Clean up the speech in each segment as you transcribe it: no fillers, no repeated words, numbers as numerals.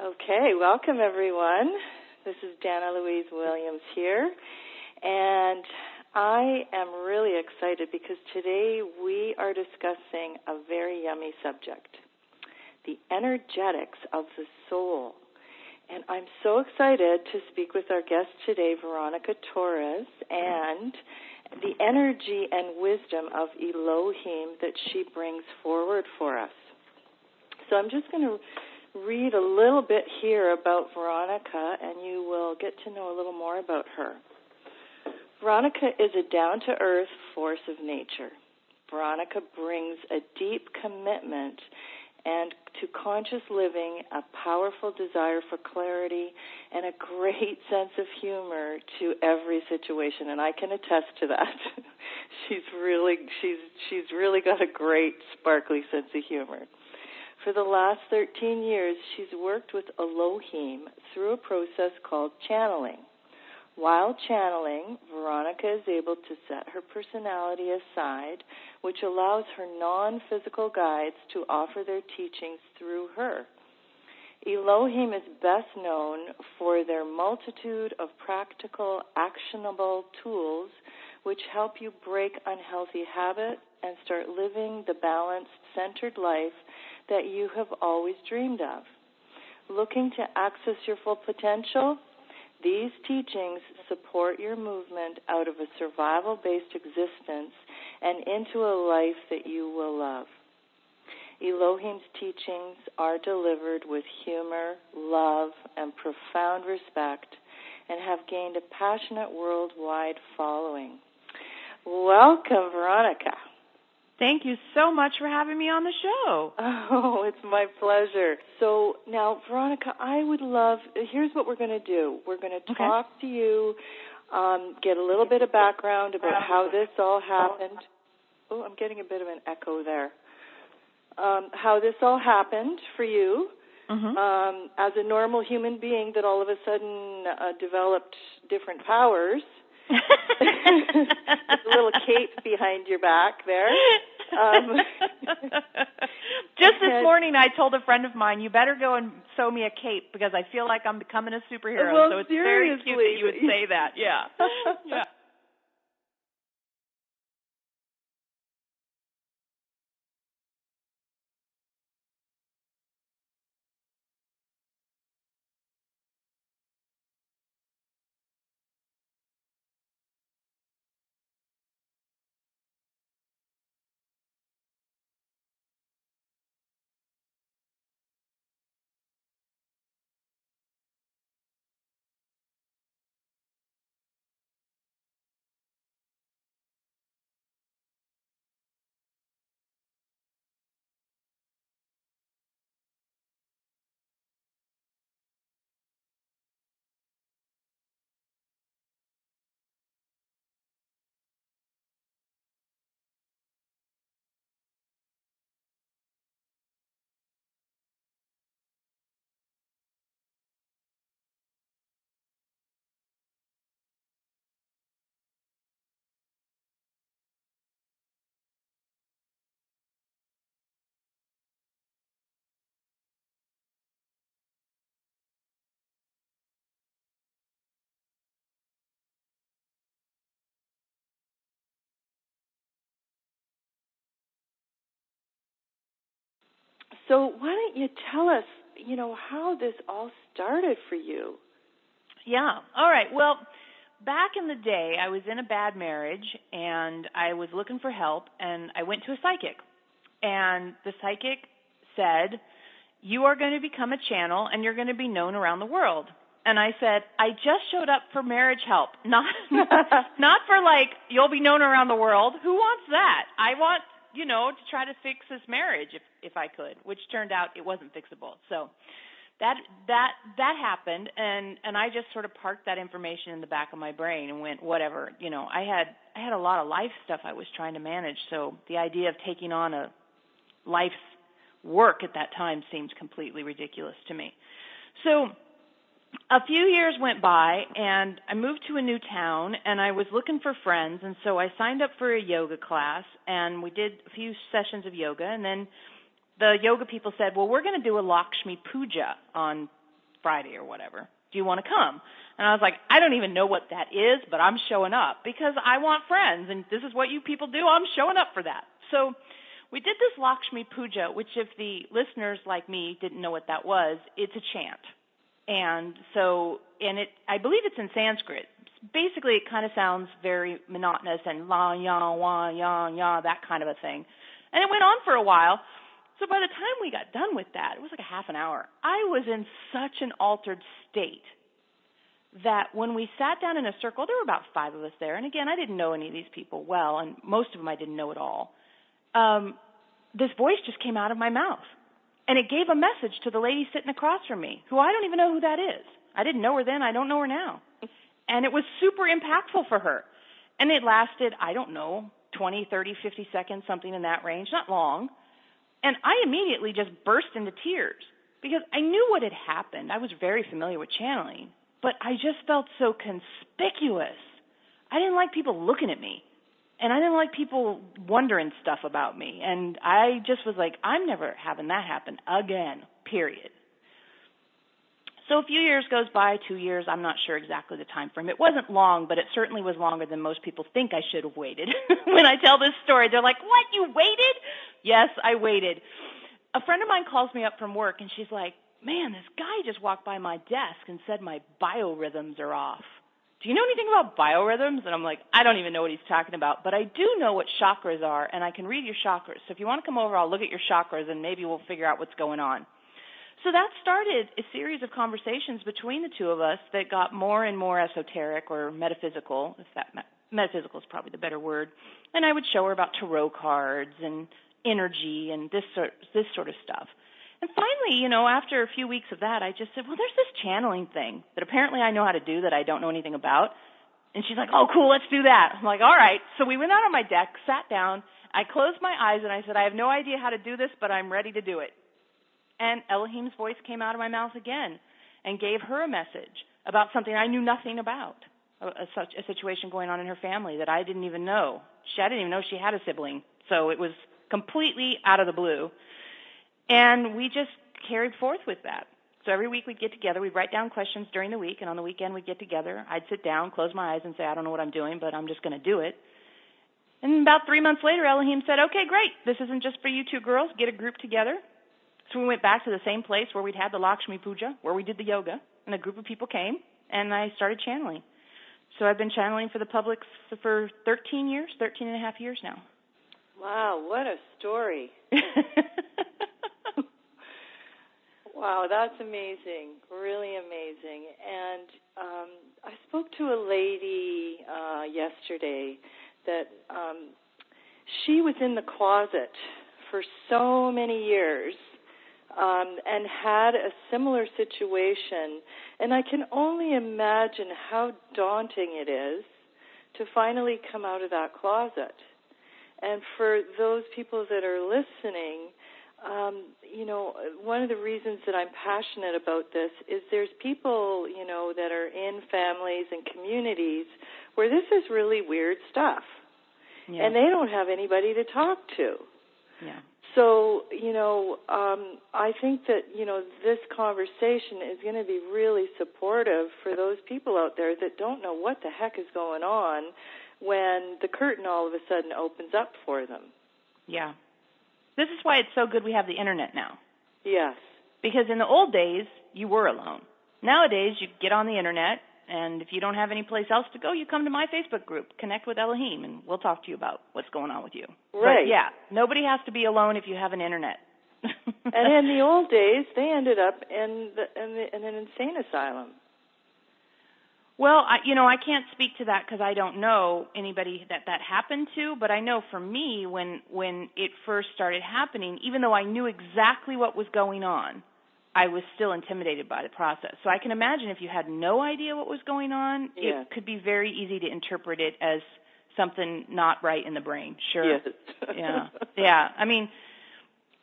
Okay, welcome everyone. This is Dana Louise Williams here, and I am really excited because today we are discussing a very yummy subject, the energetics of the soul. And I'm so excited to speak with our guest today, Veronica Torres, and the energy and wisdom of Elohim that she brings forward for us. So I'm just going to read a little bit here about Veronica, and you will get to know a little more about her. Veronica is a down-to-earth force of nature. Veronica brings a deep commitment and to conscious living, a powerful desire for clarity, and a great sense of humor to every situation, and I can attest to that. She's really got a great, sparkly sense of humor. For the last 13 years, she's worked with Elohim through a process called channeling. While channeling, Veronica is able to set her personality aside, which allows her non-physical guides to offer their teachings through her. Elohim is best known for their multitude of practical, actionable tools which help you break unhealthy habits and start living the balanced, centered life that you have always dreamed of. Looking to access your full potential? These teachings support your movement out of a survival-based existence and into a life that you will love. Elohim's teachings are delivered with humor, love, and profound respect and have gained a passionate worldwide following. Welcome, Veronica. Thank you so much for having me on the show. Oh, it's my pleasure. So now, Veronica, I would love, here's what we're going to do. We're going to talk to you, get a little bit of background about how this all happened. Oh, I'm getting a bit of an echo there. How this all happened for you as a normal human being that all of a sudden developed different powers. A little cape behind your back there. Just this morning I told a friend of mine, you better go and sew me a cape because I feel like I'm becoming a superhero. Well, so it's seriously. very cute that you would say that. Yeah. Yeah. So why don't you tell us, how this all started for you? Yeah. All right. Well, back in the day, I was in a bad marriage, and I was looking for help, and I went to a psychic. And the psychic said, you are going to become a channel, and you're going to be known around the world. And I said, I just showed up for marriage help, not for you'll be known around the world. Who wants that? I want, to try to fix this marriage if I could, which turned out it wasn't fixable. So that happened, and I just sort of parked that information in the back of my brain and went, whatever. I had a lot of life stuff I was trying to manage, so the idea of taking on a life's work at that time seemed completely ridiculous to me. So a few years went by, and I moved to a new town, and I was looking for friends, and so I signed up for a yoga class, and we did a few sessions of yoga, and then the yoga people said, well, we're going to do a Lakshmi Puja on Friday or whatever. Do you want to come? And I was like, I don't even know what that is, but I'm showing up because I want friends, and this is what you people do. I'm showing up for that. So we did this Lakshmi Puja, which if the listeners like me didn't know what that was, it's a chant. And I believe it's in Sanskrit. Basically, it kind of sounds very monotonous and la, ya, wa, ya, ya, that kind of a thing. And it went on for a while. So by the time we got done with that, it was like a half an hour, I was in such an altered state that when we sat down in a circle, there were about 5 of us there. And again, I didn't know any of these people well, and most of them I didn't know at all. This voice just came out of my mouth. And it gave a message to the lady sitting across from me, who I don't even know who that is. I didn't know her then. I don't know her now. And it was super impactful for her. And it lasted, I don't know, 20, 30, 50 seconds, something in that range, not long. And I immediately just burst into tears because I knew what had happened. I was very familiar with channeling, but I just felt so conspicuous. I didn't like people looking at me, and I didn't like people wondering stuff about me. And I just was like, I'm never having that happen again, period. So a few years goes by, 2 years, I'm not sure exactly the time frame. It wasn't long, but it certainly was longer than most people think I should have waited. When I tell this story, they're like, what, you waited? Yes, I waited. A friend of mine calls me up from work, and she's like, man, this guy just walked by my desk and said my biorhythms are off. Do you know anything about biorhythms? And I'm like, I don't even know what he's talking about, but I do know what chakras are, and I can read your chakras. So if you want to come over, I'll look at your chakras, and maybe we'll figure out what's going on. So that started a series of conversations between the two of us that got more and more esoteric or metaphysical, if that metaphysical is probably the better word. And I would show her about tarot cards and energy and this sort of stuff. And finally, after a few weeks of that, I just said, well, there's this channeling thing that apparently I know how to do that I don't know anything about. And she's like, oh, cool, let's do that. I'm like, all right. So we went out on my deck, sat down. I closed my eyes, and I said, I have no idea how to do this, but I'm ready to do it. And Elohim's voice came out of my mouth again and gave her a message about something I knew nothing about, such a situation going on in her family that I didn't even know. I didn't even know she had a sibling. So it was completely out of the blue. And we just carried forth with that. So every week we'd get together. We'd write down questions during the week, and on the weekend we'd get together. I'd sit down, close my eyes, and say, I don't know what I'm doing, but I'm just going to do it. And about 3 months later, Elohim said, okay, great. This isn't just for you two girls. Get a group together. So we went back to the same place where we'd had the Lakshmi Puja, where we did the yoga, and a group of people came, and I started channeling. So I've been channeling for the public for 13 and a half years now. Wow, what a story. Wow, that's amazing, really amazing. And I spoke to a lady yesterday that she was in the closet for so many years and had a similar situation. And I can only imagine how daunting it is to finally come out of that closet. And for those people that are listening, one of the reasons that I'm passionate about this is there's people, that are in families and communities where this is really weird stuff. Yeah. And they don't have anybody to talk to. Yeah. So, I think that, this conversation is going to be really supportive for those people out there that don't know what the heck is going on when the curtain all of a sudden opens up for them. Yeah. This is why it's so good we have the internet now. Yes. Because in the old days, you were alone. Nowadays, you get on the internet, and if you don't have any place else to go, you come to my Facebook group, Connect with Elohim, and we'll talk to you about what's going on with you. Right. But yeah, nobody has to be alone if you have an internet. And in the old days, they ended up in an insane asylum. Well, I can't speak to that because I don't know anybody that happened to, but I know for me, when it first started happening, even though I knew exactly what was going on, I was still intimidated by the process. So I can imagine if you had no idea what was going on, yeah. It could be very easy to interpret it as something not right in the brain. Sure. Yes. Yeah. Yeah. I mean,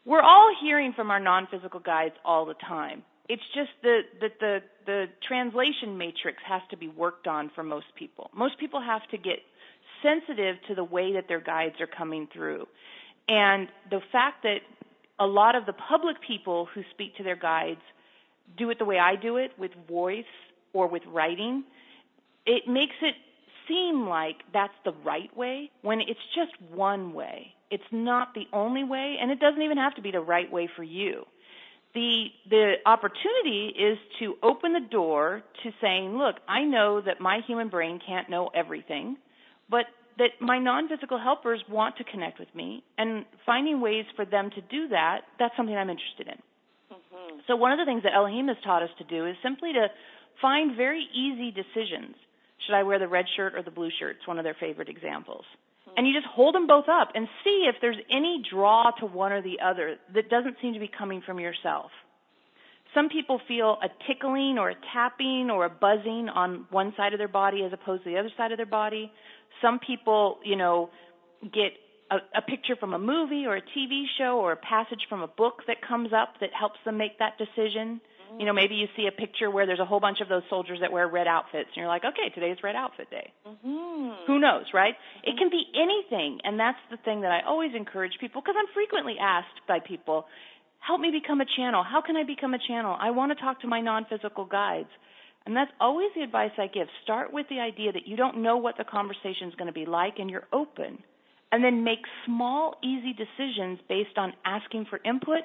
we're all hearing from our non-physical guides all the time. It's just the translation matrix has to be worked on for most people. Most people have to get sensitive to the way that their guides are coming through. And the fact that a lot of the public people who speak to their guides, do it the way I do it, with voice or with writing, it makes it seem like that's the right way when it's just one way. It's not the only way, and it doesn't even have to be the right way for you. The opportunity is to open the door to saying, look, I know that my human brain can't know everything, but that my non-physical helpers want to connect with me, and finding ways for them to do that, that's something I'm interested in. Mm-hmm. So one of the things that Eloheim has taught us to do is simply to find very easy decisions. Should I wear the red shirt or the blue shirt? It's one of their favorite examples. Mm-hmm. And you just hold them both up and see if there's any draw to one or the other that doesn't seem to be coming from yourself. Some people feel a tickling or a tapping or a buzzing on one side of their body as opposed to the other side of their body. Some people, get a picture from a movie or a TV show or a passage from a book that comes up that helps them make that decision. Mm-hmm. Maybe you see a picture where there's a whole bunch of those soldiers that wear red outfits, and you're like, okay, today's red outfit day. Mm-hmm. Who knows, right? Mm-hmm. It can be anything, and that's the thing that I always encourage people, because I'm frequently asked by people, help me become a channel. How can I become a channel? I want to talk to my non-physical guides. And that's always the advice I give. Start with the idea that you don't know what the conversation is going to be like, and you're open. And then make small, easy decisions based on asking for input,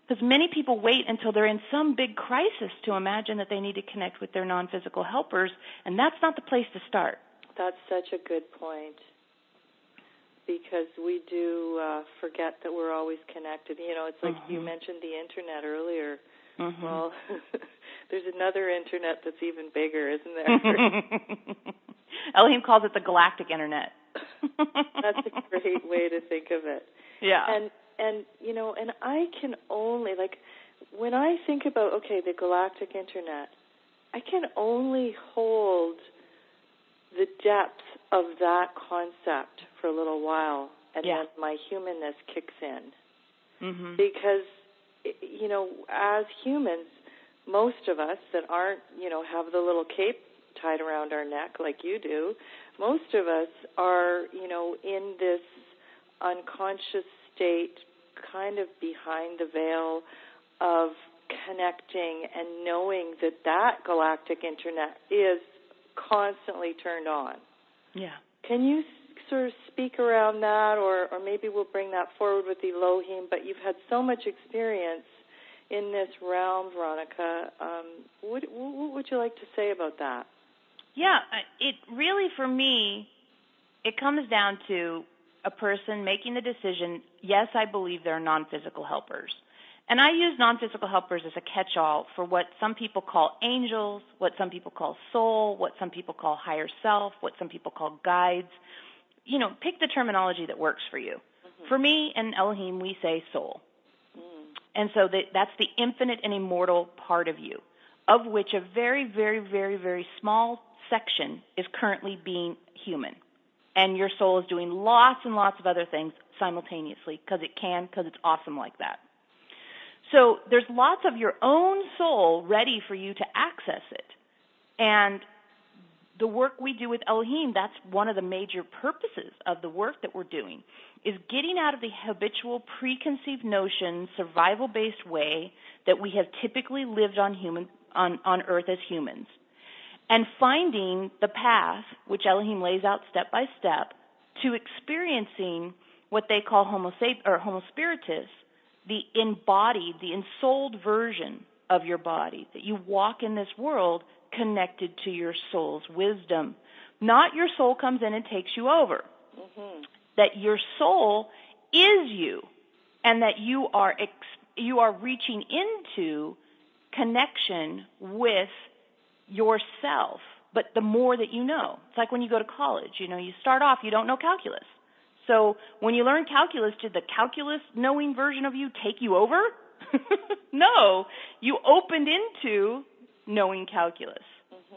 because many people wait until they're in some big crisis to imagine that they need to connect with their non-physical helpers, and that's not the place to start. That's such a good point, because we do forget that we're always connected. It's like you mentioned the Internet earlier. Mm-hmm. Well, there's another Internet that's even bigger, isn't there? Eloheim calls it the galactic Internet. That's a great way to think of it. Yeah. And I can only, when I think about, the galactic Internet, I can only hold the depth of that concept for a little while, and then my humanness kicks in. Mm-hmm. Because, as humans, most of us that aren't, have the little cape tied around our neck like you do, most of us are, in this unconscious state, kind of behind the veil of connecting and knowing that galactic Internet is constantly turned on. Yeah. Can you sort of speak around that, or maybe we'll bring that forward with Eloheim, but you've had so much experience in this realm, Veronica. What would you like to say about that? Yeah, it really, for me, it comes down to a person making the decision, yes, I believe there are non-physical helpers. And I use non-physical helpers as a catch-all for what some people call angels, what some people call soul, what some people call higher self, what some people call guides. Pick the terminology that works for you. Mm-hmm. For me and Eloheim, we say soul. And so that's the infinite and immortal part of you, of which a very, very, very, very small section is currently being human. And your soul is doing lots and lots of other things simultaneously because it's awesome like that. So there's lots of your own soul ready for you to access it. And the work we do with Eloheim, that's one of the major purposes of the work that we're doing, is getting out of the habitual preconceived notion, survival-based way that we have typically lived on Earth as humans, and finding the path, which Eloheim lays out step by step, to experiencing what they call Homo spiritus, the embodied, the ensouled version of your body, that you walk in this world connected to your soul's wisdom. Not your soul comes in and takes you over. Mm-hmm. That your soul is you, and that you are reaching into connection with yourself, but the more that you know. It's like when you go to college, you start off, you don't know calculus. So when you learn calculus, did the calculus knowing version of you take you over? No, you opened into knowing calculus,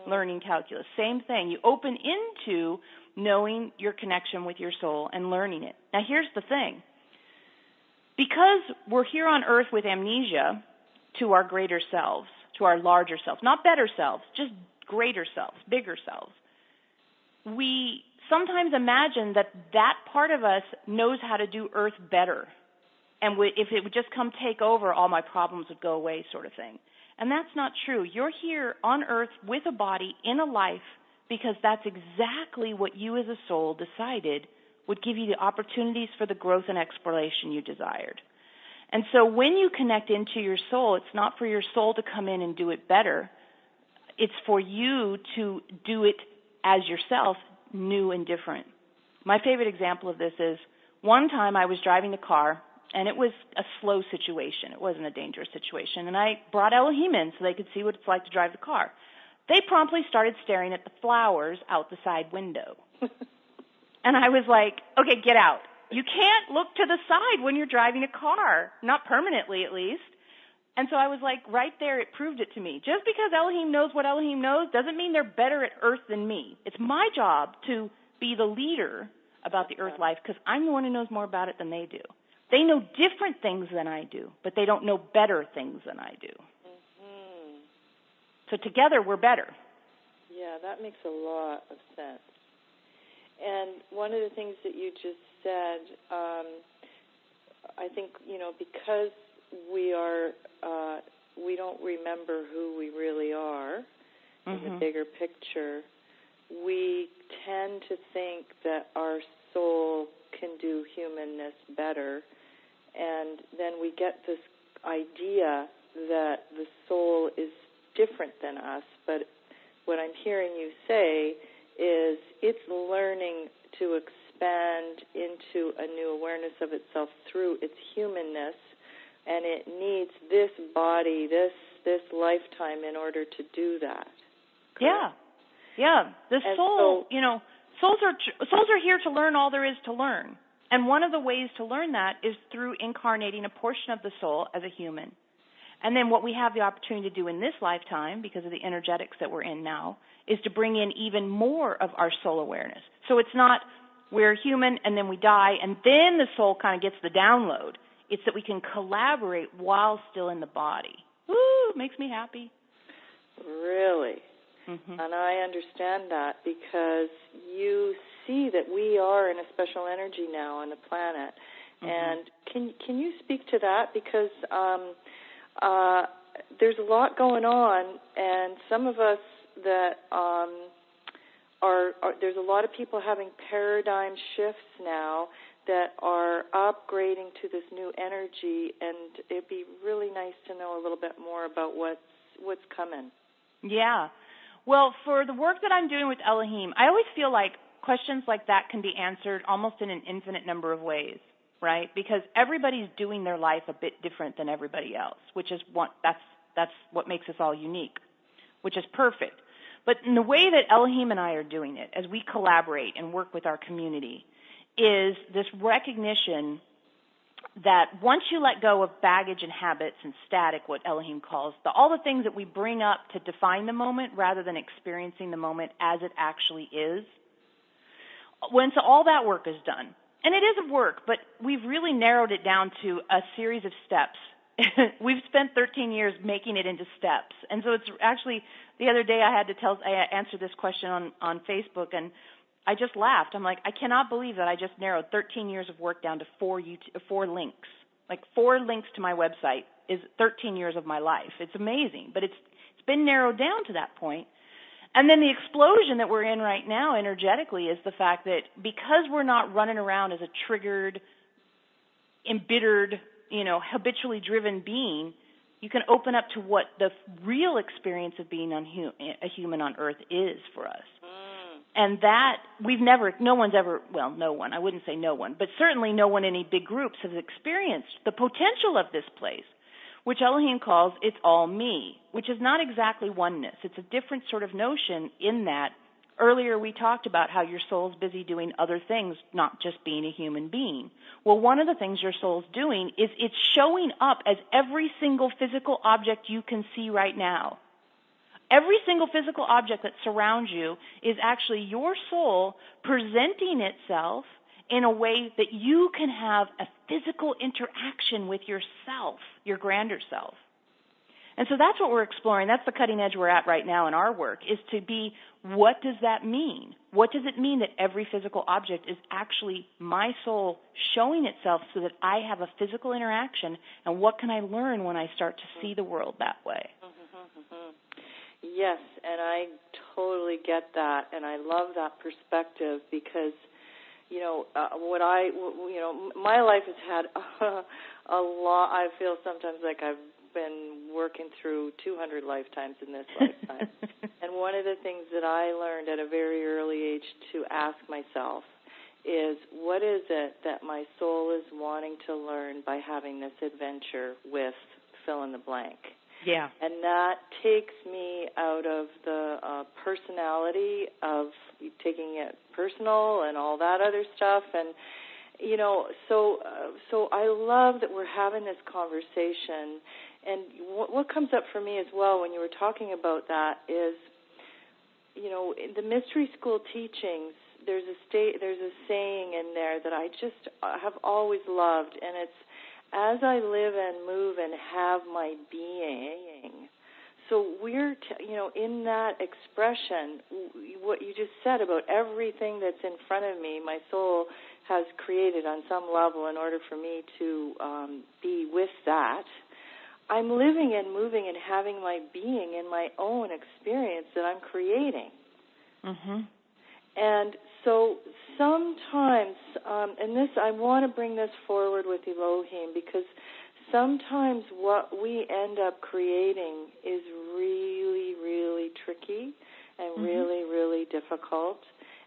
learning calculus. Same thing. You open into knowing your connection with your soul and learning it. Now here's the thing. Because we're here on earth with amnesia to our greater selves, to our larger selves, not better selves, just greater selves, bigger selves, we sometimes imagine that part of us knows how to do earth better. and if it would just come take over, all my problems would go away, sort of thing. And that's not true. You're here on Earth with a body in a life because that's exactly what you as a soul decided would give you the opportunities for the growth and exploration you desired. And so when you connect into your soul, it's not for your soul to come in and do it better. It's for you to do it as yourself, new and different. My favorite example of this is one time I was driving the car, and it was a slow situation. It wasn't a dangerous situation. And I brought Elohim in so they could see what it's like to drive the car. They promptly started staring at the flowers out the side window. And I was like, okay, get out. You can't look to the side when you're driving a car, not permanently at least. And so I was like, right there, it proved it to me. Just because Elohim knows what Elohim knows doesn't mean they're better at Earth than me. It's my job to be the leader about the Earth life because I'm the one who knows more about it than they do. They know different things than I do, but they don't know better things than I do. Mm-hmm. So together, we're better. Yeah, that makes a lot of sense. And one of the things that you just said, I think, because we don't remember who we really are in the bigger picture, we tend to think that our soul can do humanness better, and then we get this idea that the soul is different than us. But what I'm hearing you say is it's learning to expand into a new awareness of itself through its humanness, and it needs this body, this lifetime in order to do that. Correct? Yeah. The soul, souls are here to learn all there is to learn. And one of the ways to learn that is through incarnating a portion of the soul as a human. And then what we have the opportunity to do in this lifetime, because of the energetics that we're in now, is to bring in even more of our soul awareness. So it's not we're human and then we die and then the soul kind of gets the download. It's that we can collaborate while still in the body. Woo, it makes me happy. Really? Mm-hmm. And I understand that because you see that we are in a special energy now on the planet. Mm-hmm. And can you speak to that? Because there's a lot going on, and some of us that there's a lot of people having paradigm shifts now that are upgrading to this new energy, and it'd be really nice to know a little bit more about what's coming. Yeah. Well, for the work that I'm doing with Elohim, I always feel like questions like that can be answered almost in an infinite number of ways, right? Because everybody's doing their life a bit different than everybody else, which is that's what makes us all unique, which is perfect. But in the way that Elohim and I are doing it, as we collaborate and work with our community, is this recognition that once you let go of baggage and habits and static, what Elohim calls, all the things that we bring up to define the moment rather than experiencing the moment as it actually is, once all that work is done, and it is a work, but we've really narrowed it down to a series of steps. We've spent 13 years making it into steps. And so it's actually, the other day I answered this question on Facebook, and I just laughed. I'm like, I cannot believe that I just narrowed 13 years of work down to 4 links. Like 4 links to my website is 13 years of my life. It's amazing, but it's been narrowed down to that point. And then the explosion that we're in right now energetically is the fact that because we're not running around as a triggered, embittered, habitually driven being, you can open up to what the real experience of being a human on Earth is for us. And that no one, I wouldn't say no one, but certainly no one in any big groups has experienced the potential of this place, which Elohim calls it's all me, which is not exactly oneness. It's a different sort of notion in that earlier we talked about how your soul's busy doing other things, not just being a human being. Well, one of the things your soul's doing is it's showing up as every single physical object you can see right now. Every single physical object that surrounds you is actually your soul presenting itself in a way that you can have a physical interaction with yourself, your grander self. And so that's what we're exploring. That's the cutting edge we're at right now in our work, is to be, what does that mean? What does it mean that every physical object is actually my soul showing itself so that I have a physical interaction, and what can I learn when I start to see the world that way? Yes, and I totally get that, and I love that perspective because, my life has had a lot. I feel sometimes like I've been working through 200 lifetimes in this lifetime. And one of the things that I learned at a very early age to ask myself is, what is it that my soul is wanting to learn by having this adventure with fill in the blank? Yeah. And that takes me out of the personality of taking it personal and all that other stuff. And, so I love that we're having this conversation. And what comes up for me as well when you were talking about that is, in the mystery school teachings, there's a saying in there that I just have always loved, and it's, as I live and move and have my being. So we're, in that expression, what you just said about everything that's in front of me, my soul has created on some level in order for me to be with that. I'm living and moving and having my being in my own experience that I'm creating. Mm-hmm. And so sometimes, and this, I want to bring this forward with Elohim, because sometimes what we end up creating is really, really tricky and really, really difficult.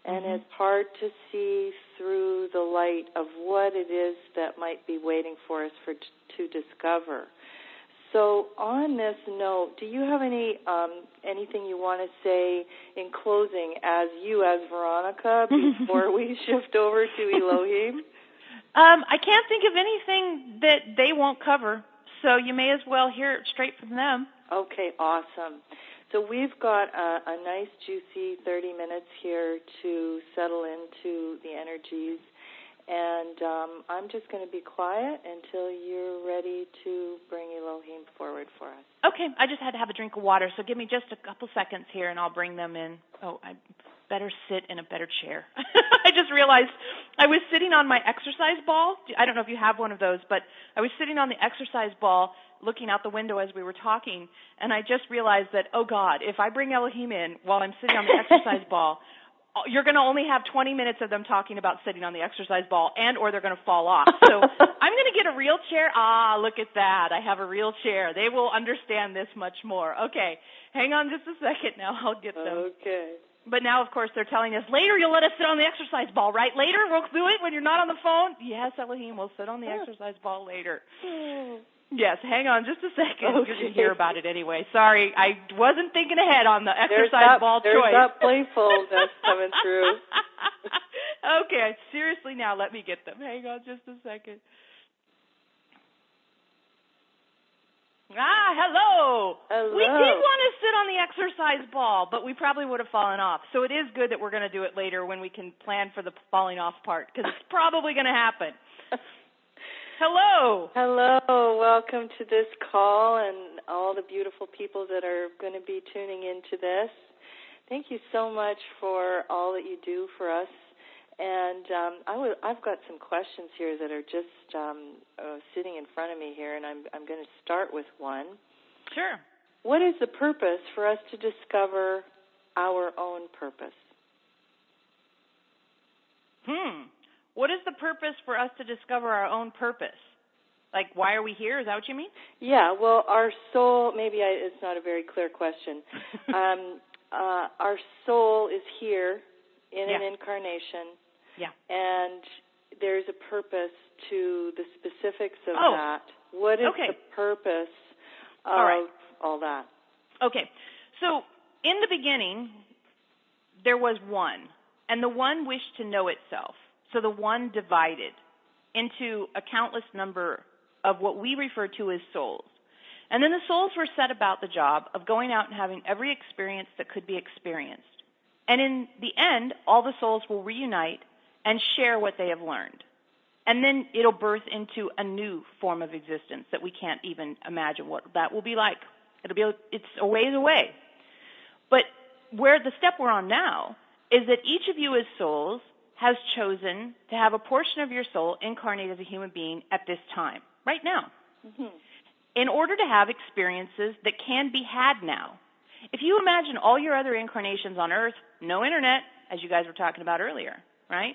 And it's hard to see through the light of what it is that might be waiting for us to discover. So on this note, do you have anything you want to say in closing as Veronica before we shift over to Elohim? I can't think of anything that they won't cover, so you may as well hear it straight from them. Okay, awesome. So we've got a nice, juicy 30 minutes here to settle into the energies. And I'm just going to be quiet until you're ready to bring Elohim forward for us. Okay, I just had to have a drink of water, so give me just a couple seconds here, and I'll bring them in. Oh, I better sit in a better chair. I just realized I was sitting on my exercise ball. I don't know if you have one of those, but I was sitting on the exercise ball looking out the window as we were talking, and I just realized that, oh, God, if I bring Elohim in while I'm sitting on the exercise ball, you're going to only have 20 minutes of them talking about sitting on the exercise ball, or they're going to fall off. So I'm going to get a real chair. Ah, look at that. I have a real chair. They will understand this much more. Okay, hang on just a second now. I'll get them. Okay. But now, of course, they're telling us, later you'll let us sit on the exercise ball, right? Later we'll do it when you're not on the phone? Yes, Elohim, we'll sit on the exercise ball later. Yes, hang on just a second. Okay. You're going to hear about it anyway. Sorry, I wasn't thinking ahead on the exercise ball choice. There's that playfulness coming through. Okay, seriously now, let me get them. Hang on just a second. Hello. Hello. We did want to sit on the exercise ball, but we probably would have fallen off. So it is good that we're going to do it later when we can plan for the falling off part, because it's probably going to happen. Hello. Hello. Welcome to this call and all the beautiful people that are going to be tuning into this. Thank you so much for all that you do for us. And I've got some questions here that are just sitting in front of me here, and I'm going to start with one. Sure. What is the purpose for us to discover our own purpose? What is the purpose for us to discover our own purpose? Like, why are we here? Is that what you mean? Yeah, well, our soul, it's not a very clear question. Our soul is here in an incarnation. Yeah. And there's a purpose to the specifics of that. What is the purpose of all that? Okay. So, in the beginning, there was one, and the one wished to know itself. So the one divided into a countless number of what we refer to as souls. And then the souls were set about the job of going out and having every experience that could be experienced. And in the end, all the souls will reunite and share what they have learned. And then it'll birth into a new form of existence that we can't even imagine what that will be like. It's a ways away. But where the step we're on now is that each of you as souls has chosen to have a portion of your soul incarnate as a human being at this time, right now, in order to have experiences that can be had now. If you imagine all your other incarnations on Earth, no internet, as you guys were talking about earlier, right?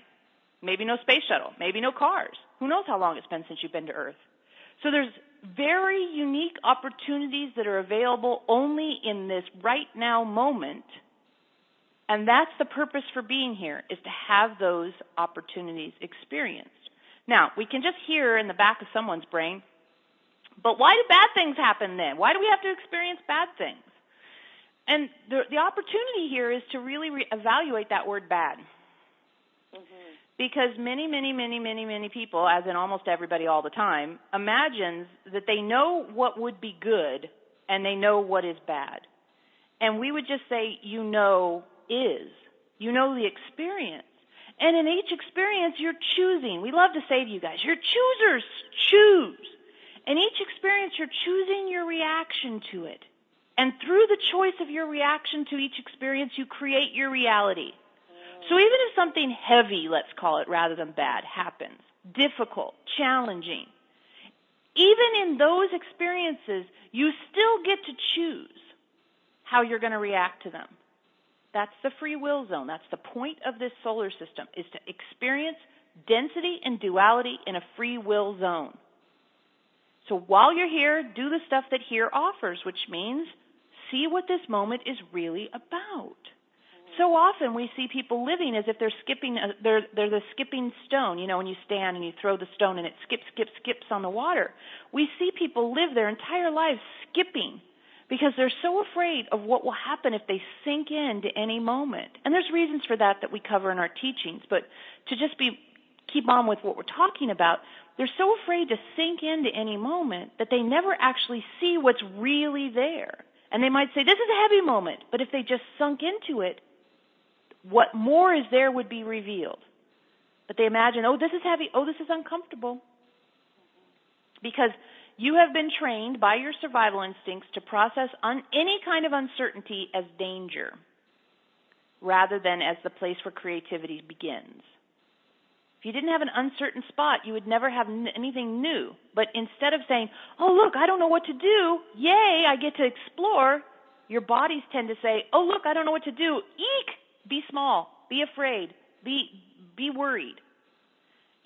Maybe no space shuttle, maybe no cars. Who knows how long it's been since you've been to Earth? So there's very unique opportunities that are available only in this right now moment. And that's the purpose for being here, is to have those opportunities experienced. Now, we can just hear in the back of someone's brain, but why do bad things happen then? Why do we have to experience bad things? And the opportunity here is to really evaluate that word bad. Because many people, as in almost everybody all the time, imagines that they know what would be good and they know what is bad. And we would just say, you know the experience. And in each experience, you're choosing. We love to say to you guys, you're choosers, choose. In each experience, you're choosing your reaction to it. And through the choice of your reaction to each experience, you create your reality. So even if something heavy, let's call it, rather than bad, happens, difficult, challenging, even in those experiences, you still get to choose how you're going to react to them. That's the free will zone. That's the point of this solar system, is to experience density and duality in a free will zone. So while you're here, do the stuff that here offers, which means see what this moment is really about. So often we see people living as if they're skipping, they're the skipping stone, when you stand and you throw the stone and it skips on the water. We see people live their entire lives skipping because they're so afraid of what will happen if they sink into any moment. And there's reasons for that we cover in our teachings, but to just keep on with what we're talking about, they're so afraid to sink into any moment that they never actually see what's really there. And they might say, this is a heavy moment, but if they just sunk into it, what more is there would be revealed. But they imagine, oh, this is heavy, oh, this is uncomfortable. Because you have been trained by your survival instincts to process any kind of uncertainty as danger, rather than as the place where creativity begins. If you didn't have an uncertain spot, you would never have anything new. But instead of saying, oh, look, I don't know what to do, yay, I get to explore, your bodies tend to say, oh, look, I don't know what to do, eek! Be small, be afraid, be worried.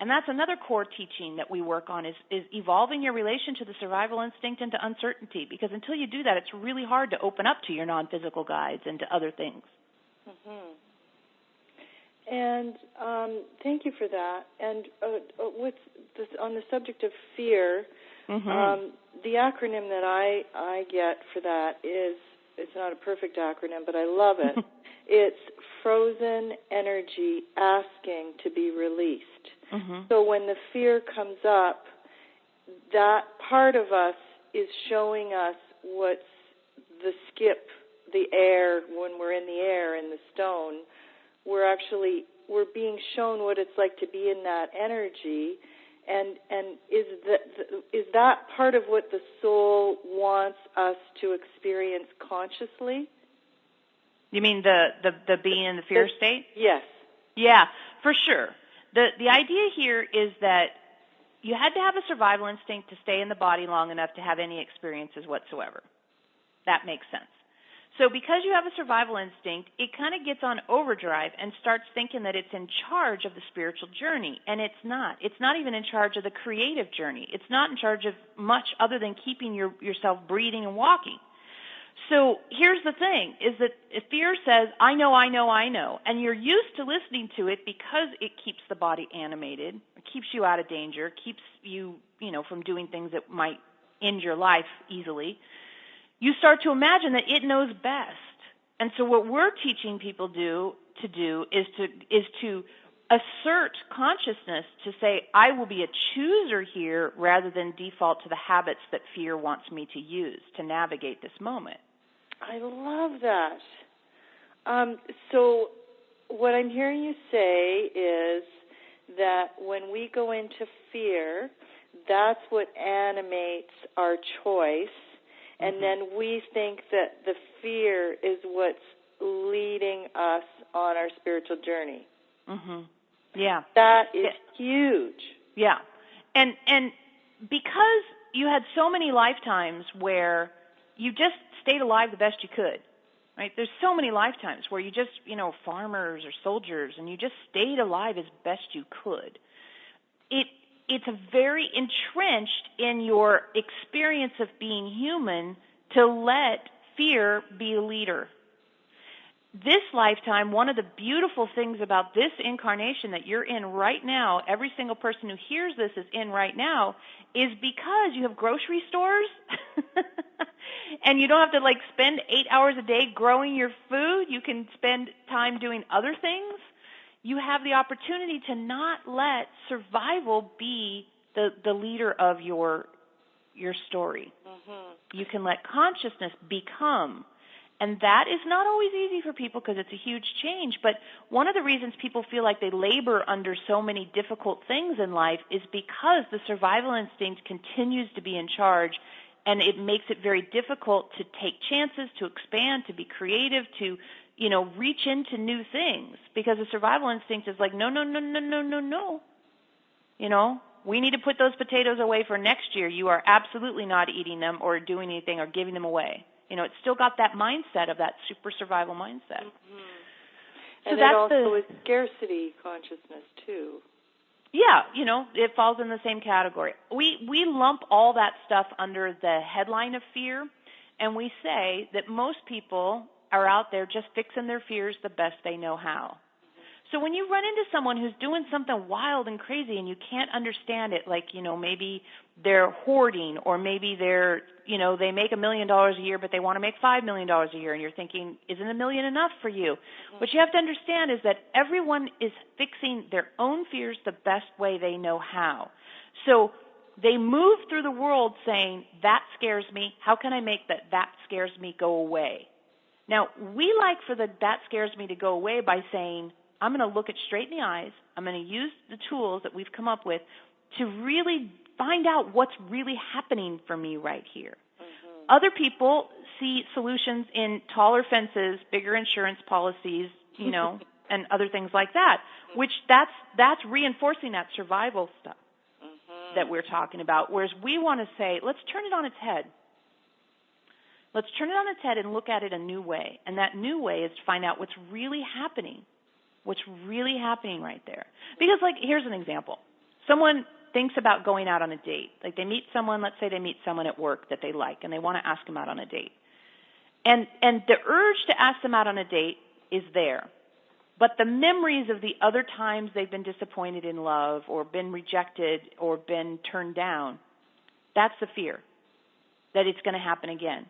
And that's another core teaching that we work on is evolving your relation to the survival instinct into uncertainty. Because until you do that, it's really hard to open up to your non-physical guides and to other things. And thank you for that. And with this, on the subject of fear, the acronym that I get for that is, it's not a perfect acronym, but I love it. It's frozen energy asking to be released. So when the fear comes up, that part of us is showing us what's the skip, the air, when we're in the air in the stone. We're being shown what it's like to be in that energy. And is that part of what the soul wants us to experience consciously? You mean the being in the fear state? Yes. Yeah, for sure. The idea here is that you had to have a survival instinct to stay in the body long enough to have any experiences whatsoever. That makes sense. So because you have a survival instinct, it kind of gets on overdrive and starts thinking that it's in charge of the spiritual journey, and it's not. It's not even in charge of the creative journey. It's not in charge of much other than keeping yourself breathing and walking. So here's the thing, is that if fear says, I know, and you're used to listening to it because it keeps the body animated, it keeps you out of danger, keeps you, from doing things that might end your life easily, you start to imagine that it knows best. And so what we're teaching people to do is to assert consciousness to say, I will be a chooser here rather than default to the habits that fear wants me to use to navigate this moment. I love that. So what I'm hearing you say is that when we go into fear, that's what animates our choice, And then we think that the fear is what's leading us on our spiritual journey. Yeah. That is huge. Yeah. And because you had so many lifetimes where you just stayed alive the best you could, right? There's so many lifetimes where you just, farmers or soldiers, and you just stayed alive as best you could. It's a very entrenched in your experience of being human to let fear be a leader. This lifetime, one of the beautiful things about this incarnation that you're in right now, every single person who hears this is in right now, is because you have grocery stores and you don't have to spend 8 hours a day growing your food. You can spend time doing other things. You have the opportunity to not let survival be the leader of your story. You can let consciousness become. And that is not always easy for people because it's a huge change. But one of the reasons people feel like they labor under so many difficult things in life is because the survival instinct continues to be in charge, and it makes it very difficult to take chances, to expand, to be creative, to reach into new things, because the survival instinct is like, no. We need to put those potatoes away for next year. You are absolutely not eating them or doing anything or giving them away. It's still got that mindset of that super survival mindset. So and that's it also is scarcity consciousness too. Yeah, it falls in the same category. We lump all that stuff under the headline of fear, and we say that most people are out there just fixing their fears the best they know how. So when you run into someone who's doing something wild and crazy and you can't understand it, maybe they're hoarding, or maybe they're, they make $1 million a year, but they want to make $5 million a year, and you're thinking, isn't $1 million enough for you? What you have to understand is that everyone is fixing their own fears the best way they know how. So they move through the world saying, that scares me. How can I make that scares me go away? Now, we like for that scares me to go away by saying, I'm going to look it straight in the eyes. I'm going to use the tools that we've come up with to really find out what's really happening for me right here. Other people see solutions in taller fences, bigger insurance policies, and other things like that, which that's reinforcing that survival stuff that we're talking about, whereas we want to say, let's turn it on its head. Let's turn it on its head and look at it a new way, and that new way is to find out what's really happening. What's really happening right there. Because, here's an example. Someone thinks about going out on a date. They meet someone, let's say they meet someone at work that they like, and they want to ask them out on a date. And the urge to ask them out on a date is there. But the memories of the other times they've been disappointed in love or been rejected or been turned down, that's the fear that it's going to happen again.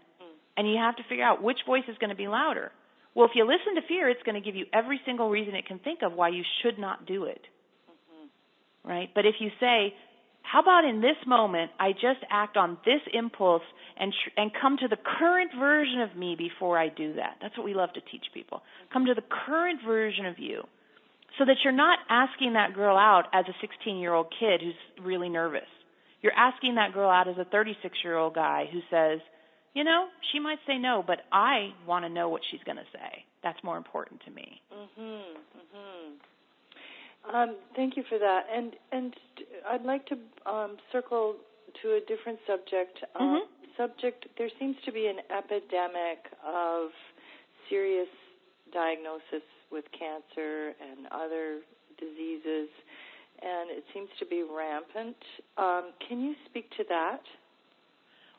And you have to figure out which voice is going to be louder. Well, if you listen to fear, it's going to give you every single reason it can think of why you should not do it, right? But if you say, how about in this moment I just act on this impulse and come to the current version of me before I do that. That's what we love to teach people. Come to the current version of you so that you're not asking that girl out as a 16-year-old kid who's really nervous. You're asking that girl out as a 36-year-old guy who says, she might say no, but I want to know what she's going to say. That's more important to me. Thank you for that. And I'd like to circle to a different subject. There seems to be an epidemic of serious diagnosis with cancer and other diseases, and it seems to be rampant. Can you speak to that?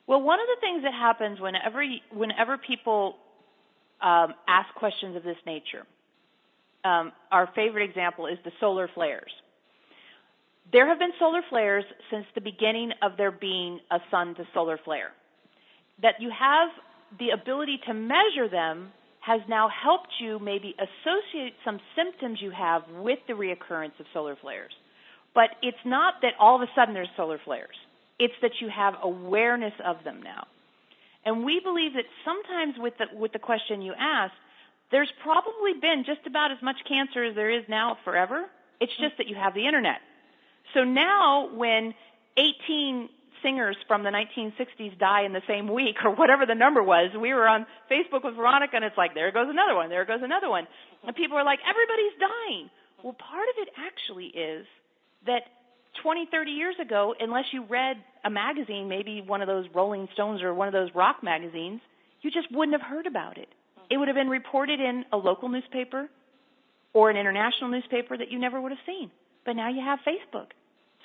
Well, one of the things that happens whenever people ask questions of this nature, our favorite example is the solar flares. There have been solar flares since the beginning of there being a sun to solar flare. That you have the ability to measure them has now helped you maybe associate some symptoms you have with the reoccurrence of solar flares. But it's not that all of a sudden there's solar flares. It's that you have awareness of them now. And we believe that sometimes with the question you asked, there's probably been just about as much cancer as there is now forever. It's just that you have the internet. So now when 18 singers from the 1960s die in the same week, or whatever the number was. We were on Facebook with Veronica, and it's like, there goes another one, there goes another one. And people are like, everybody's dying. Well, part of it actually is that 20, 30 years ago, unless you read a magazine, maybe one of those Rolling Stones or one of those rock magazines, you just wouldn't have heard about it. It would have been reported in a local newspaper or an international newspaper that you never would have seen. But now you have Facebook.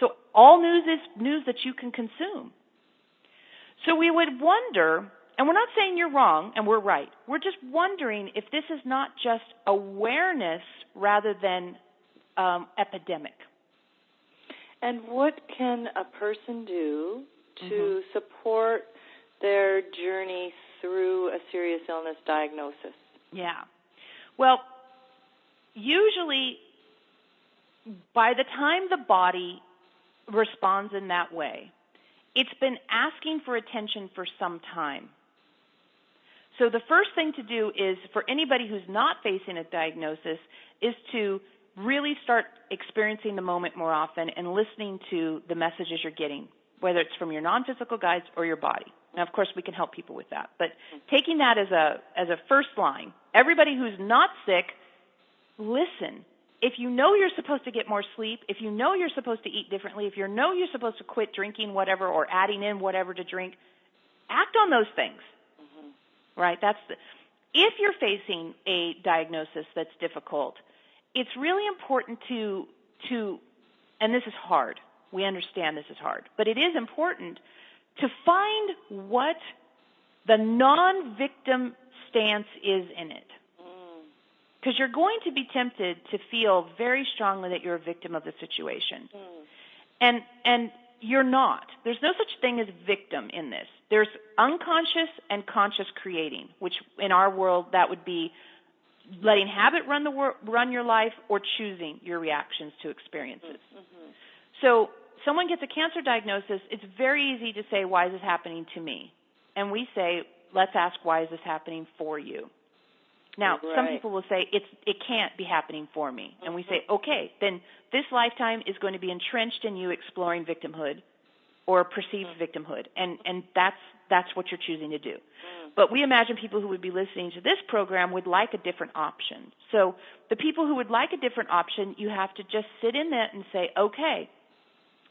So all news is news that you can consume. So we would wonder, and we're not saying you're wrong and we're right. We're just wondering if this is not just awareness rather than epidemic. And what can a person do to support their journey through a serious illness diagnosis? Yeah. Well, usually by the time the body responds in that way, it's been asking for attention for some time. So the first thing to do is, for anybody who's not facing a diagnosis, is to really start experiencing the moment more often and listening to the messages you're getting, whether it's from your non-physical guides or your body. Now, of course, we can help people with that. But taking that as a first line, everybody who's not sick, listen. If you know you're supposed to get more sleep, if you know you're supposed to eat differently, if you know you're supposed to quit drinking whatever or adding in whatever to drink, act on those things. Right? If you're facing a diagnosis that's difficult, it's really important to, and this is hard. We understand this is hard, but it is important to find what the non-victim stance is in it. Because you're going to be tempted to feel very strongly that you're a victim of the situation. And you're not. There's no such thing as victim in this. There's unconscious and conscious creating, which in our world that would be letting habit run your life or choosing your reactions to experiences. So someone gets a cancer diagnosis, it's very easy to say, why is this happening to me? And we say, let's ask, why is this happening for you? Now, some people will say, it can't be happening for me. And we say, okay, then this lifetime is going to be entrenched in you exploring victimhood or perceived victimhood. And that's what you're choosing to do. But we imagine people who would be listening to this program would like a different option. So the people who would like a different option, you have to just sit in that and say, okay,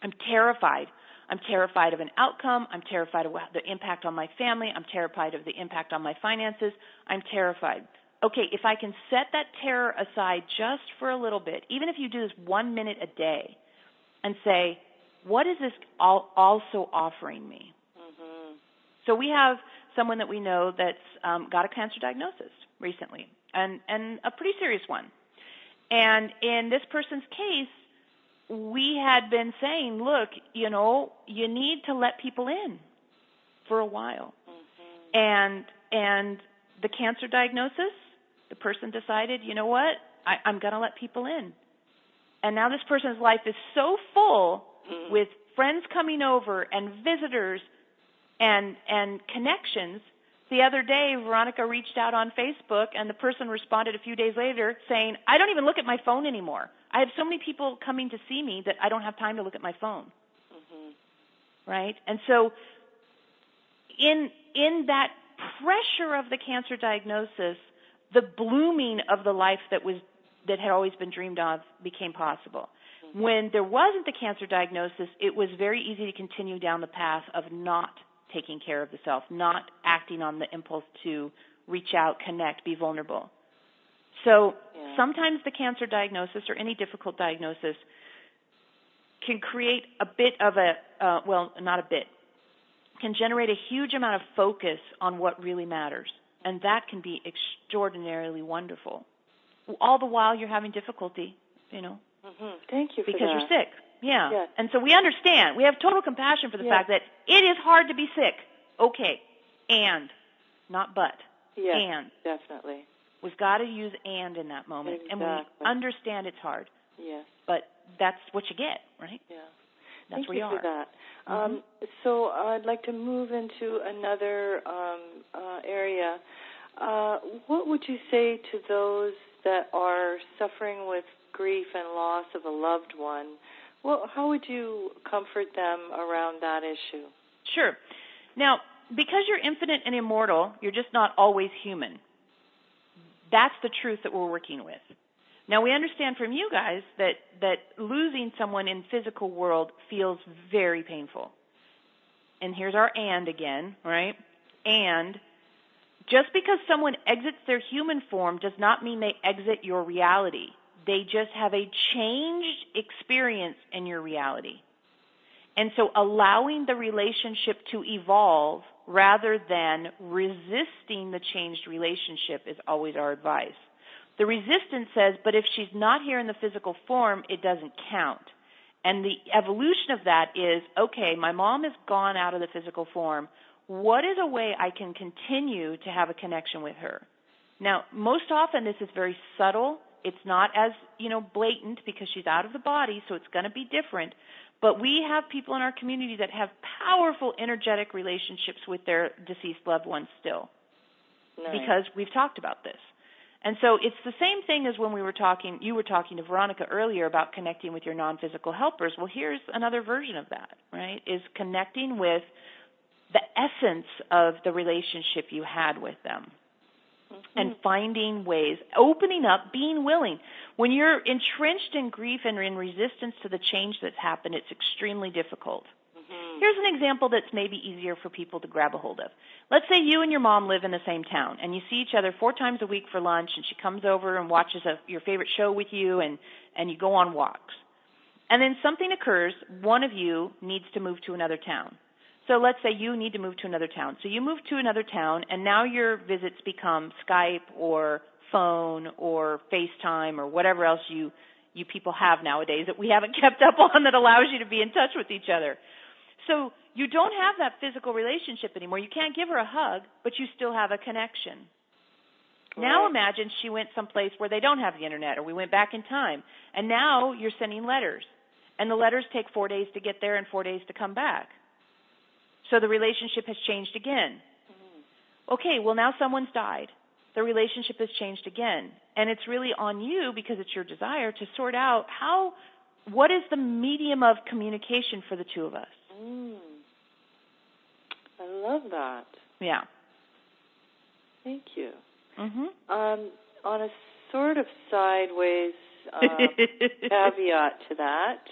I'm terrified. I'm terrified of an outcome. I'm terrified of the impact on my family. I'm terrified of the impact on my finances. I'm terrified. Okay, if I can set that terror aside just for a little bit, even if you do this 1 minute a day, and say, what is this also offering me? So we have someone that we know that's got a cancer diagnosis recently, and a pretty serious one. And in this person's case, we had been saying, look, you need to let people in for a while. And the cancer diagnosis, the person decided, you know what, I'm going to let people in. And now this person's life is so full with friends coming over and visitors and connections. The other day, Veronica reached out on Facebook, and the person responded a few days later saying, I don't even look at my phone anymore. I have so many people coming to see me that I don't have time to look at my phone. Right? And so in that pressure of the cancer diagnosis, the blooming of the life that had always been dreamed of became possible. When there wasn't the cancer diagnosis, it was very easy to continue down the path of not taking care of the self, not acting on the impulse to reach out, connect, be vulnerable. So sometimes the cancer diagnosis or any difficult diagnosis can create a bit of can generate a huge amount of focus on what really matters. And that can be extraordinarily wonderful. All the while you're having difficulty, Thank you for because that. You're sick. Yeah. Yes. And so we understand. We have total compassion for the fact that it is hard to be sick. Okay. And, not but. Yes, and. Definitely. We've got to use and in that moment. Exactly. And we understand it's hard. Yes. But that's what you get, right? Yeah. That's Thank where you are. For that. So I'd like to move into another area. What would you say to those that are suffering with grief and loss of a loved one? Well, how would you comfort them around that issue? Sure. Now, because you're infinite and immortal, you're just not always human. That's the truth that we're working with. Now, we understand from you guys that losing someone in physical world feels very painful. And here's our and again, right? And just because someone exits their human form does not mean they exit your reality. They just have a changed experience in your reality. And so allowing the relationship to evolve rather than resisting the changed relationship is always our advice. The resistance says, but if she's not here in the physical form, it doesn't count. And the evolution of that is, okay, my mom has gone out of the physical form. What is a way I can continue to have a connection with her? Now, most often this is very subtle. It's not as, blatant because she's out of the body, so it's going to be different. But we have people in our community that have powerful energetic relationships with their deceased loved ones still. Nice. Because we've talked about this. And so it's the same thing as when you were talking to Veronica earlier about connecting with your non-physical helpers. Well, here's another version of that, right, is connecting with the essence of the relationship you had with them. Mm-hmm. And finding ways, opening up, being willing. When you're entrenched in grief and in resistance to the change that's happened, it's extremely difficult. Mm-hmm. Here's an example that's maybe easier for people to grab a hold of. Let's say you and your mom live in the same town, and you see each other 4 times a week for lunch, and she comes over and watches your favorite show with you, and you go on walks. And then something occurs, one of you needs to move to another town. So let's say you need to move to another town. So you move to another town, and now your visits become Skype or phone or FaceTime or whatever else you people have nowadays that we haven't kept up on that allows you to be in touch with each other. So you don't have that physical relationship anymore. You can't give her a hug, but you still have a connection. Right. Now imagine she went someplace where they don't have the internet, or we went back in time, and now you're sending letters. And the letters take 4 days to get there and 4 days to come back. So the relationship has changed again. Mm-hmm. Okay, well now someone's died. The relationship has changed again. And it's really on you, because it's your desire, to sort out what is the medium of communication for the two of us. I love that. Yeah. Thank you. Mm-hmm. On a sort of sideways caveat to that,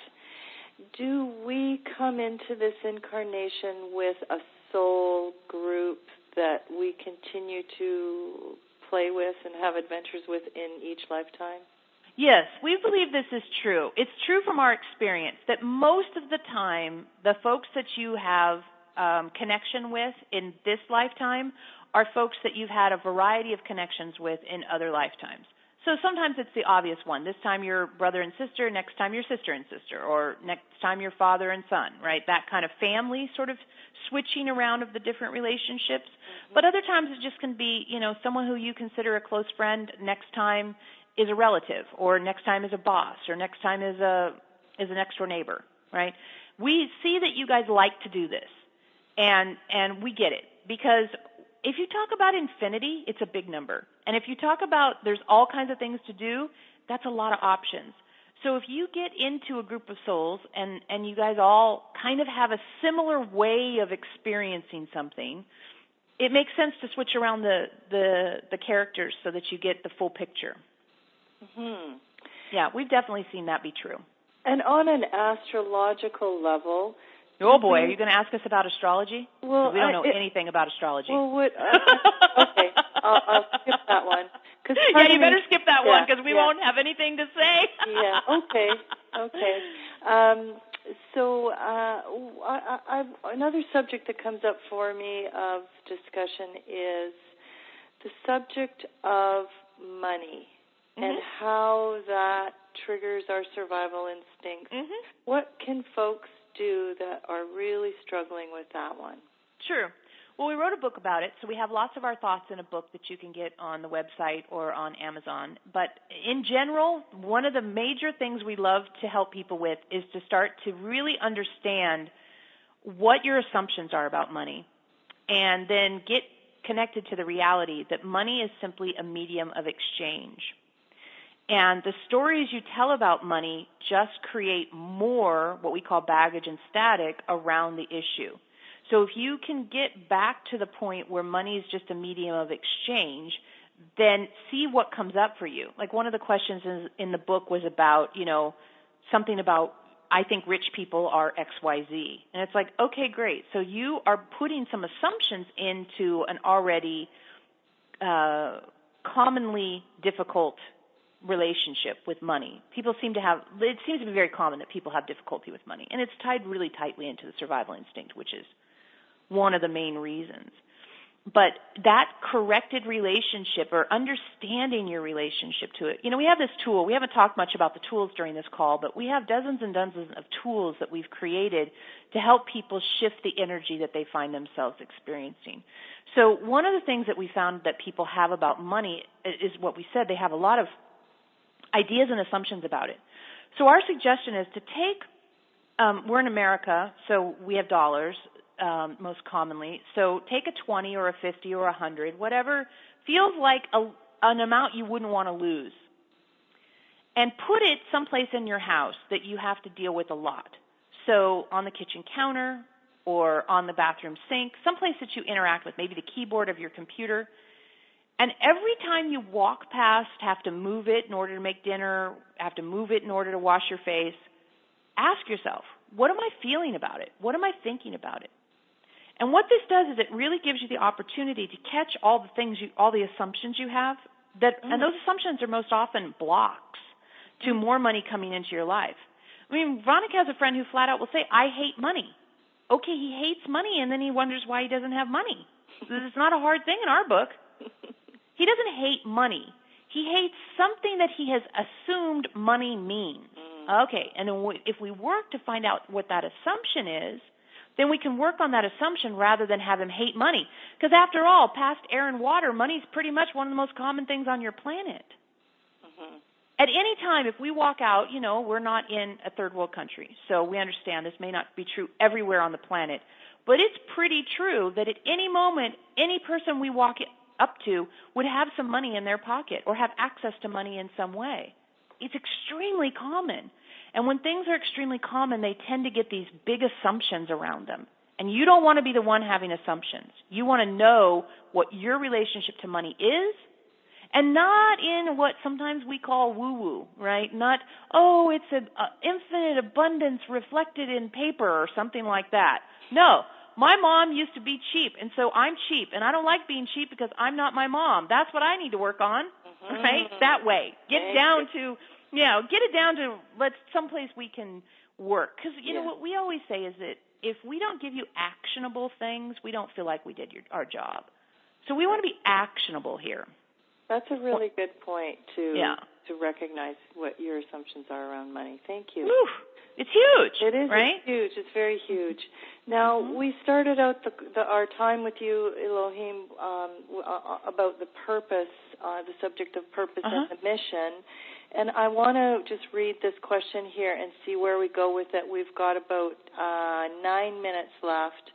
do we come into this incarnation with a soul group that we continue to play with and have adventures with in each lifetime? Yes, we believe this is true. It's true from our experience that most of the time, the folks that you have connection with in this lifetime are folks that you've had a variety of connections with in other lifetimes. So sometimes it's the obvious one. This time you're brother and sister, next time you're sister and sister, or next time you're father and son, right? That kind of family sort of switching around of the different relationships. Mm-hmm. But other times it just can be, someone who you consider a close friend next time is a relative, or next time is a boss, or next time is an next door neighbor, right? We see that you guys like to do this, and we get it, because if you talk about infinity, it's a big number. And if you talk about there's all kinds of things to do, that's a lot of options. So if you get into a group of souls and you guys all kind of have a similar way of experiencing something, it makes sense to switch around the characters so that you get the full picture. Mm-hmm. Yeah, we've definitely seen that be true. And on an astrological level... Oh, boy, are you going to ask us about astrology? Well, we don't know anything about astrology. Well, okay, I'll skip that one. Yeah, you better skip that one, because we won't have anything to say. Yeah, okay. So another subject that comes up for me of discussion is the subject of money. Mm-hmm. And how that triggers our survival instincts. Mm-hmm. What can folks do that are really struggling with that one? Sure. Well, we wrote a book about it, so we have lots of our thoughts in a book that you can get on the website or on Amazon. But in general, one of the major things we love to help people with is to start to really understand what your assumptions are about money, and then get connected to the reality that money is simply a medium of exchange. And the stories you tell about money just create more what we call baggage and static around the issue. So if you can get back to the point where money is just a medium of exchange, then see what comes up for you. Like one of the questions in the book was about, something about, I think rich people are XYZ. And it's like, okay, great. So you are putting some assumptions into an already commonly difficult relationship with money. It seems to be very common that people have difficulty with money. And it's tied really tightly into the survival instinct, which is one of the main reasons. But that corrected relationship or understanding your relationship to it, we have this tool. We haven't talked much about the tools during this call, but we have dozens and dozens of tools that we've created to help people shift the energy that they find themselves experiencing. So one of the things that we found that people have about money is what we said. They have a lot of ideas and assumptions about it. So our suggestion is to take, we're in America, so we have dollars. Most commonly. So take a 20 or a 50 or a 100, whatever feels like an amount you wouldn't want to lose, and put it someplace in your house that you have to deal with a lot. So on the kitchen counter or on the bathroom sink, someplace that you interact with, maybe the keyboard of your computer. And every time you walk past, have to move it in order to make dinner, have to move it in order to wash your face, ask yourself, what am I feeling about it? What am I thinking about it? And what this does is it really gives you the opportunity to catch all the assumptions you have, and those assumptions are most often blocks to more money coming into your life. I mean, Veronica has a friend who flat out will say, I hate money. Okay, he hates money, and then he wonders why he doesn't have money. It's not a hard thing in our book. He doesn't hate money. He hates something that he has assumed money means. Okay, and then if we work to find out what that assumption is, then we can work on that assumption rather than have him hate money. Because after all, past air and water, money's pretty much one of the most common things on your planet. At any time, if we walk out, we're not in a third world country, so we understand this may not be true everywhere on the planet, but it's pretty true that at any moment, any person we walk up to would have some money in their pocket or have access to money in some way. It's extremely common. And when things are extremely common, they tend to get these big assumptions around them. And you don't want to be the one having assumptions. You want to know what your relationship to money is, and not in what sometimes we call woo-woo, right? Not, it's an infinite abundance reflected in paper or something like that. No, my mom used to be cheap, and so I'm cheap, and I don't like being cheap because I'm not my mom. That's what I need to work on, right? That way. Get it down to someplace we can work. Because, what we always say is that if we don't give you actionable things, we don't feel like we did our job. So we want to be actionable here. That's a really good point to recognize what your assumptions are around money. Thank you. Oof, it's huge. It is. Right? It's huge. It's very huge. Now, we started out our time with you, Elohim, about the purpose, the subject of purpose and the mission. And I want to just read this question here and see where we go with it. We've got about 9 minutes left.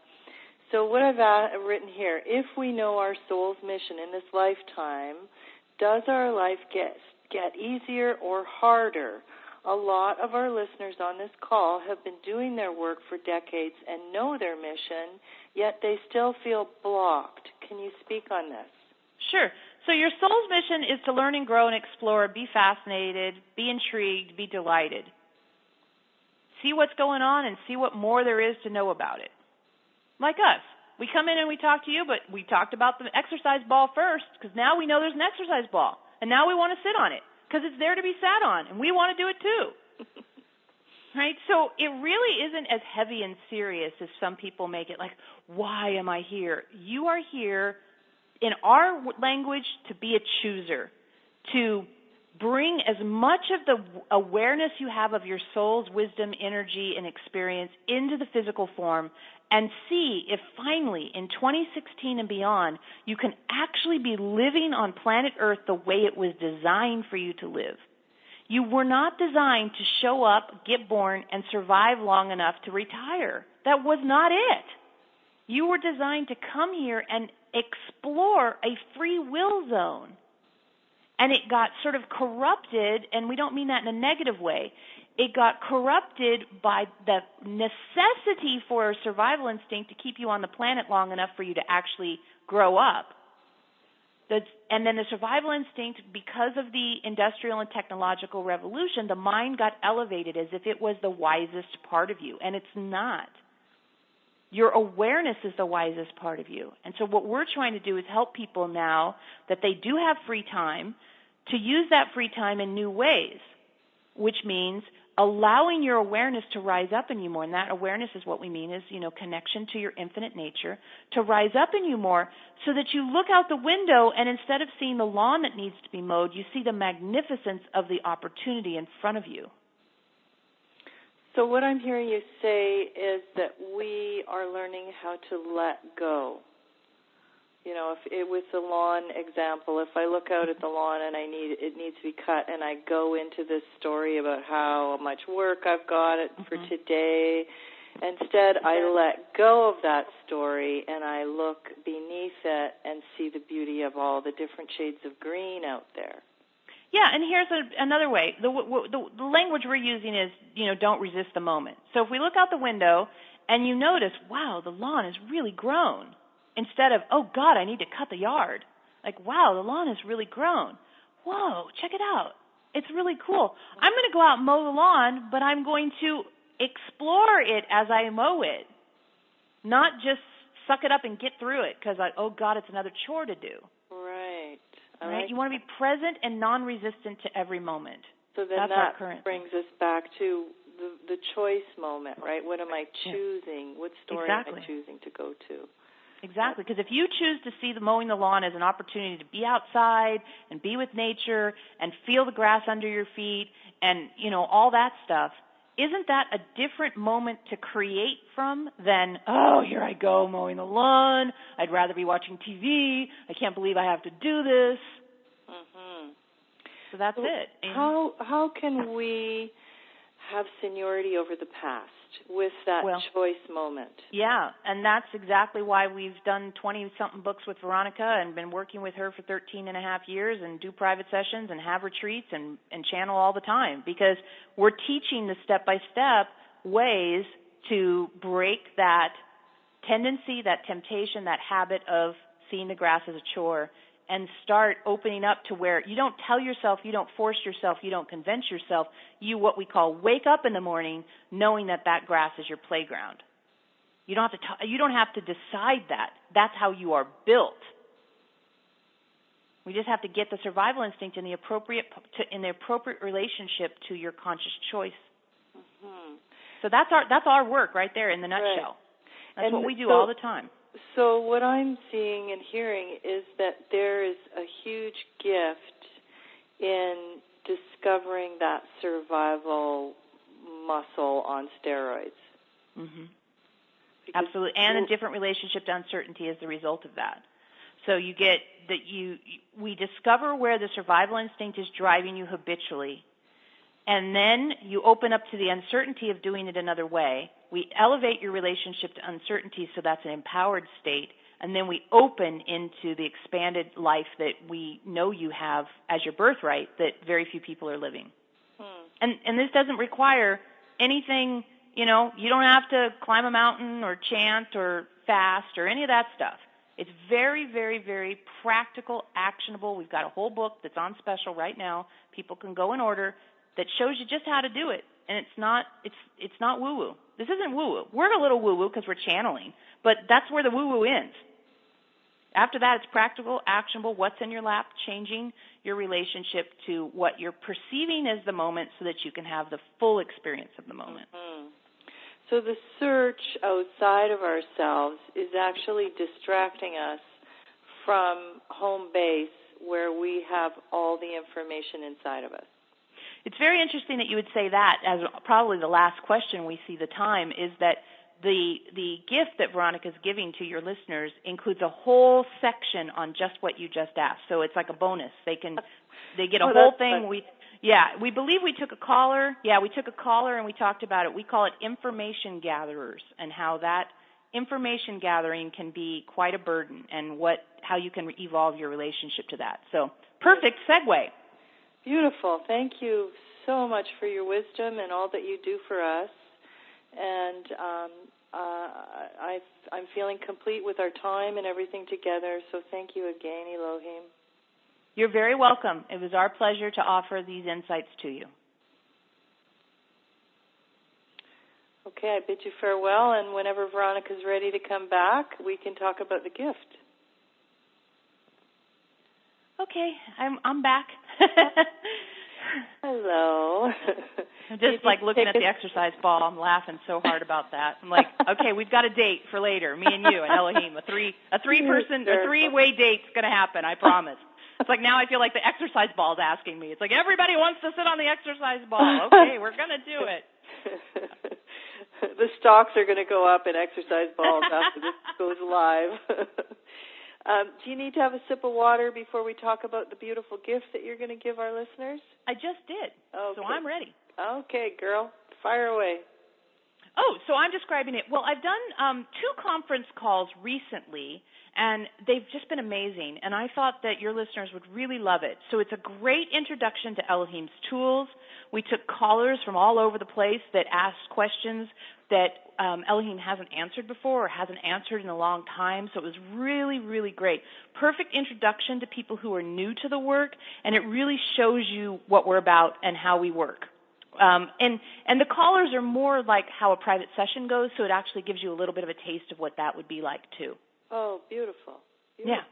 So what I've written here, if we know our soul's mission in this lifetime, does our life get easier or harder? A lot of our listeners on this call have been doing their work for decades and know their mission, yet they still feel blocked. Can you speak on this? Sure. So your soul's mission is to learn and grow and explore, be fascinated, be intrigued, be delighted. See what's going on and see what more there is to know about it. Like us. We come in and we talk to you, but we talked about the exercise ball first because now we know there's an exercise ball. And now we want to sit on it because it's there to be sat on, and we want to do it too. Right? So it really isn't as heavy and serious as some people make it. Like, why am I here? You are here in our language to be a chooser, to bring as much of the awareness you have of your soul's wisdom, energy, and experience into the physical form and see if finally in 2016 and beyond you can actually be living on planet Earth the way it was designed for you to live. You were not designed to show up, get born, and survive long enough to retire. That was not it. You were designed to come here and explore a free will zone. And it got sort of corrupted, and we don't mean that in a negative way. It got corrupted by the necessity for a survival instinct to keep you on the planet long enough for you to actually grow up. And then the survival instinct, because of the industrial and technological revolution, the mind got elevated as if it was the wisest part of you, and it's not. Your awareness is the wisest part of you. And so what we're trying to do is help people now that they do have free time to use that free time in new ways, which means allowing your awareness to rise up in you more. And that awareness is what we mean is, connection to your infinite nature, to rise up in you more so that you look out the window and instead of seeing the lawn that needs to be mowed, you see the magnificence of the opportunity in front of you. So what I'm hearing you say is that we are learning how to let go. With the lawn example, if I look out at the lawn and it needs to be cut, and I go into this story about how much work I've got for today, instead I let go of that story and I look beneath it and see the beauty of all the different shades of green out there. Yeah, and here's another way. The language we're using is, don't resist the moment. So if we look out the window and you notice, wow, the lawn has really grown, instead of, oh, God, I need to cut the yard. Like, wow, the lawn has really grown. Whoa, check it out. It's really cool. I'm going to go out and mow the lawn, but I'm going to explore it as I mow it, not just suck it up and get through it because, oh, God, it's another chore to do. Right. Right? You want to be present and non-resistant to every moment. So then that brings us back to the choice moment, right? What am I choosing? What story am I choosing to go to? Exactly, because if you choose to see the mowing the lawn as an opportunity to be outside and be with nature and feel the grass under your feet and, all that stuff, isn't that a different moment to create from than, oh, here I go mowing the lawn, I'd rather be watching TV, I can't believe I have to do this. Mm-hmm. So that's it. How can we have seniority over the past with that choice moment? Yeah, and that's exactly why we've done 20-something books with Veronica and been working with her for 13 and a half years and do private sessions and have retreats and channel all the time because we're teaching the step-by-step ways to break that tendency, that temptation, that habit of seeing the grass as a chore and start opening up to where you don't tell yourself, you don't force yourself, you don't convince yourself. You, what we call, wake up in the morning knowing that grass is your playground. You don't have to decide that. That's how you are built. We just have to get the survival instinct in the appropriate relationship to your conscious choice. Mm-hmm. So that's our work right there in the nutshell. Right. That's what we do all the time. So what I'm seeing and hearing is that there is a huge gift in discovering that survival muscle on steroids. Mm-hmm. Absolutely, and a different relationship to uncertainty as the result of that. So you get that we discover where the survival instinct is driving you habitually, and then you open up to the uncertainty of doing it another way. We elevate your relationship to uncertainty, so that's an empowered state, and then we open into the expanded life that we know you have as your birthright that very few people are living. And this doesn't require anything, you don't have to climb a mountain or chant or fast or any of that stuff. It's very, very, very practical, actionable. We've got a whole book that's on special right now. People can go in order that shows you just how to do it. And it's not woo-woo. This isn't woo-woo. We're a little woo-woo because we're channeling, but that's where the woo-woo ends. After that, it's practical, actionable, what's in your lap, changing your relationship to what you're perceiving as the moment so that you can have the full experience of the moment. Mm-hmm. So the search outside of ourselves is actually distracting us from home base where we have all the information inside of us. It's very interesting that you would say that as probably the last question we see the time is that the gift that Veronica's giving to your listeners includes a whole section on just what you just asked. So it's like a bonus. They get a whole thing. Fun. We believe we took a caller. Yeah, we took a caller and we talked about it. We call it information gatherers and how that information gathering can be quite a burden and how you can evolve your relationship to that. So perfect segue. Beautiful. Thank you so much for your wisdom and all that you do for us. And I'm feeling complete with our time and everything together, so thank you again, Elohim. You're very welcome. It was our pleasure to offer these insights to you. Okay, I bid you farewell, and whenever Veronica's ready to come back, we can talk about the gift. Okay, I'm back. Hello. I'm just like looking at the exercise ball. I'm laughing so hard about that. I'm like, okay, we've got a date for later, me and you and Elohim. A three-way date's going to happen, I promise. It's like now I feel like the exercise ball's asking me. It's like everybody wants to sit on the exercise ball. Okay, we're going to do it. The stocks are going to go up in exercise balls after this goes live. Do you need to have a sip of water before we talk about the beautiful gift that you're going to give our listeners? I just did, so I'm ready. Okay, girl, fire away. Oh, so I'm describing it. Well, I've done 2 conference calls recently, and they've just been amazing, and I thought that your listeners would really love it. So it's a great introduction to Elohim's tools. We took callers from all over the place that asked questions that Elohim hasn't answered before or hasn't answered in a long time, so it was really, really great. Perfect introduction to people who are new to the work, and it really shows you what we're about and how we work. And the callers are more like how a private session goes, so it actually gives you a little bit of a taste of what that would be like, too. Oh, beautiful. Yeah.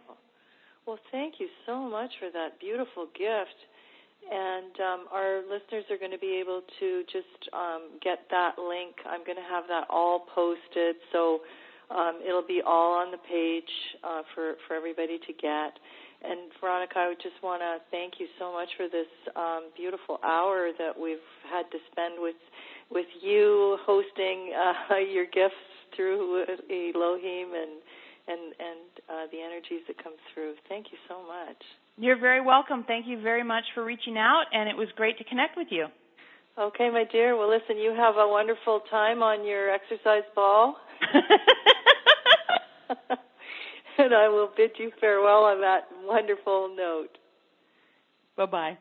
Well, thank you so much for that beautiful gift. And our listeners are going to be able to just get that link. I'm going to have that all posted, so it'll be all on the page for everybody to get. And Veronica, I would just want to thank you so much for this beautiful hour that we've had to spend with you hosting your gifts through Elohim and the energies that come through. Thank you so much. You're very welcome. Thank you very much for reaching out, and it was great to connect with you. Okay, my dear. Well, listen, you have a wonderful time on your exercise ball. And I will bid you farewell on that wonderful note. Bye-bye.